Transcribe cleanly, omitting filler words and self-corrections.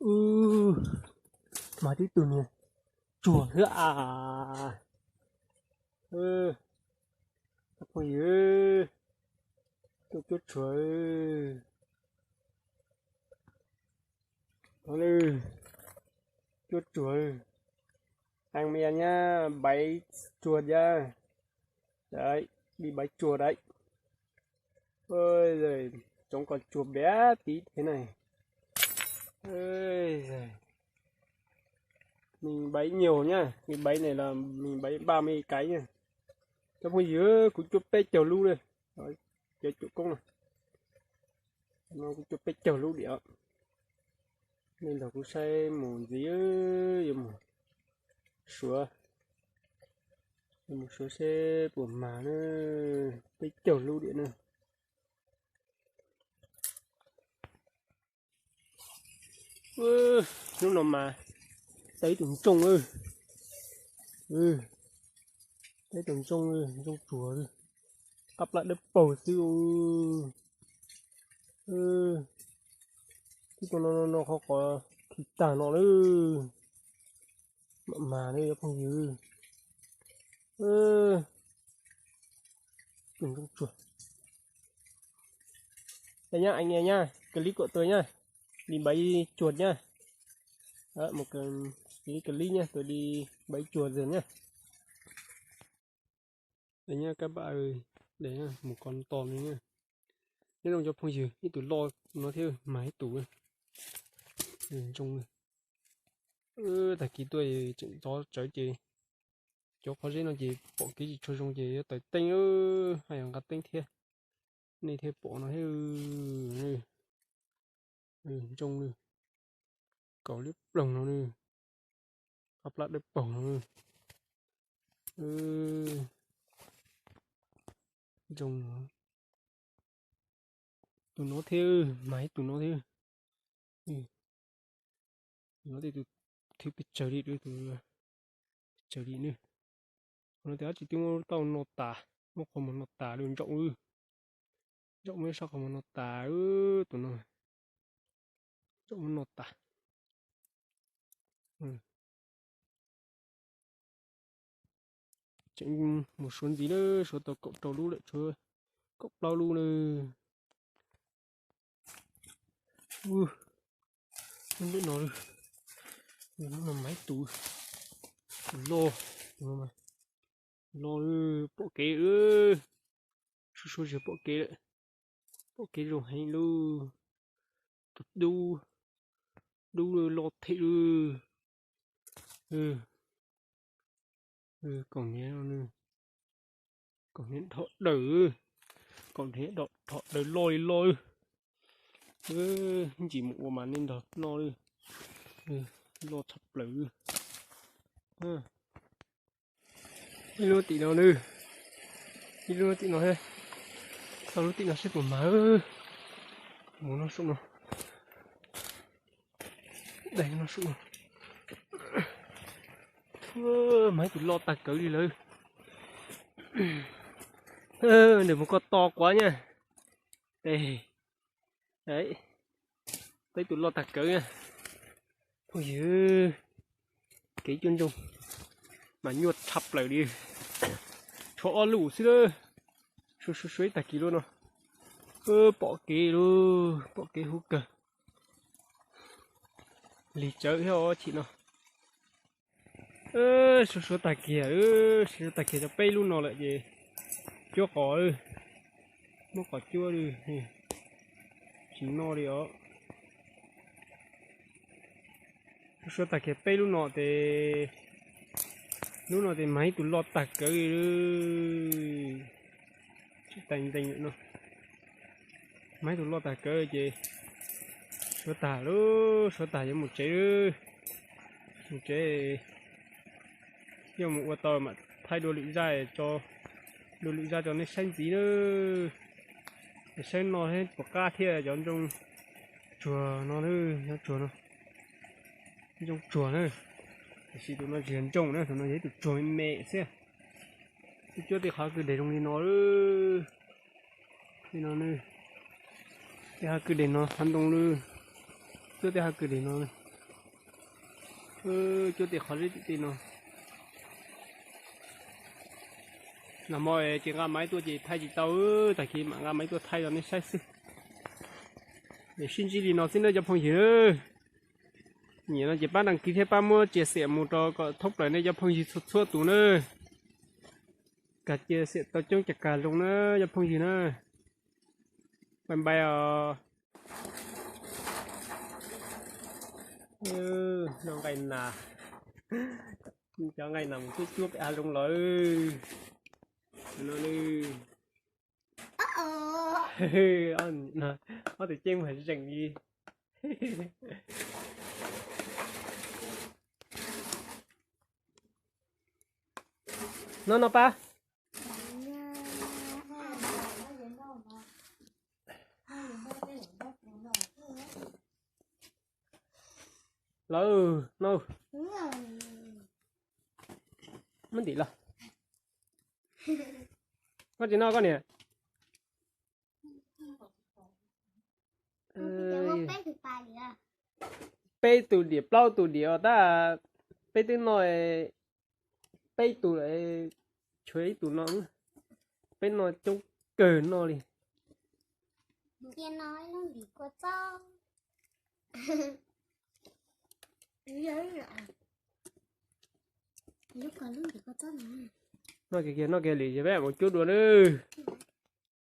Ừ, mà tí từ này chùa nữa à. Ừ, ôi ơi, tôi chùa ơi. Nó đi, chùa ơi. Hàng mẹ nhá, bẫy chuột nha. Đấy, đi bẫy chuột đấy. Ôi giời, trông con chuột bé tí thế này. Ôi giời. Mình bẫy nhiều nhá, cái bẫy này là mình bẫy 30 cái nha. Trong cái giữa của chuột bé chầu lưu đây. Đấy, cái chuột công này. Nó cũng chuột bé chầu lưu địa. Nên là cũng sẽ một dĩa một sữa. Một số xe của mà nó bé chầu lưu địa nữa. Lúc nào mà thấy tụi trông ơi. Thấy tụi trông ơi, trông chùa ơi. Cặp lại đếp bầu siêu. Chứ còn nó không có thịt tả nó nữa. Mà đây không như. Tụi trông chùa. Đây nhá, anh nghe nhá. Clip của tôi nhá. Đi bẫy chuột nhá. Đó, một cái clip nhá. Tôi đi bẫy chuột rồi nhá. Đây nha các bạn ơi, đấy là một con tôm đấy nha. Nếu không cho phong gì, ít tụi lo nó theo máy tủ ấy. Trong tại kỳ tôi chỉnh cho trái gì, cho có gì nó gì bỏ cái gì cho trong gì tại tinh hay là cái tinh thiệt, này thiệt bỏ nó theo trong này, cỏ liếp lồng nó này, hấp lại được bỏ nó này, trong tụi nó theo máy tụi nó theo, nó thì tụi theo bị chờ đi tụi chờ đi nữa. Nó thấy chỉ tiếng tao nó tả, nó không mà nó tả đường rộng rộng mới sao không mà nó tả tụi nó rộng nó tả. Chẳng một số gì nữa, số tàu cộng trâu lú lại chưa, cộng bao lú nữa. Không biết nói nó là máy tủ lo mà lo bộ kế số số bộ kế đấy, bộ kế rồi hay luôn đu đu lo thị còn nhé nó còn nhé thọ đỡ còn thế đọ thọ đỡ lôi lôi chỉ một mà nên đọt lo đi lo thập lử đi luôn tí nào nữa đi luôn tí nào hết sau lúc tí nào xếp một má muốn nó sụn rồi đây nó sụn rồi mấy tụi lo tạt cỡ đi lên để một con to quá nha đây đấy thấy tụi lo tạt cỡ nha ôi giời cái chân trung mà nhuột thập lại đi cho lũ xưa suy tạt kì luôn rồi bỏ kì luôn bỏ kì hút cờ lì chớ theo chị nó số tạt kìa số tạt kìa cho bay luôn nó lại gì chưa có nó có chưa đi chỉ nó đi ó số tạt kìa bay luôn nó thì máy tụi lọt tạt cái tành nữa nó máy tụi lọt tạt cái gì số tạt luôn số tạt với một chế nhưng một tờ mà thay đồ lụy ra cho đồ lụy ra cho nó xanh tí nữa để xanh nó hết của ca thiê cho trong chùa nó nữa chùa nó trong chùa nữa chỉ tụi nó chuyển trồng nữa tụi nó thấy tụi chùa mẹ xe chưa thì họ cứ để trong đi nó nữa thì nó nữa thì họ cứ để nó ăn đông nữa chưa thì họ cứ để nó cho tiền khó đi tiền nó là mọi chuyện ngã máy tôi chỉ thay chỉ tao tại khi mà ngã máy tôi thay rồi nên sai sự để xin chỉ đi nó xin nó cho phong gì nữa nhìn nó chỉ bắt đăng ký thêm ba mua chia sẻ một trò có thúc lại nên cho phong gì xuất xuất tủ nữa cả chia sẻ tao chung chặt cả luôn nữa cho phong gì nữa bên bay nó ngày nào cho ngày nào một chút chút à luôn rồi nó đi nó thì chơi phải rình gì nó pa lỡ nó mất đi là có gì nó có nè bê tủ địa bao tủ địa ta bê tủ nói bê tủ lại chuối tủ nó bê nói trong cờ nó đi kia nói nó bị có cho lúc còn lúc bị có cho nè nó kia lì cho bé một chút đùa nữa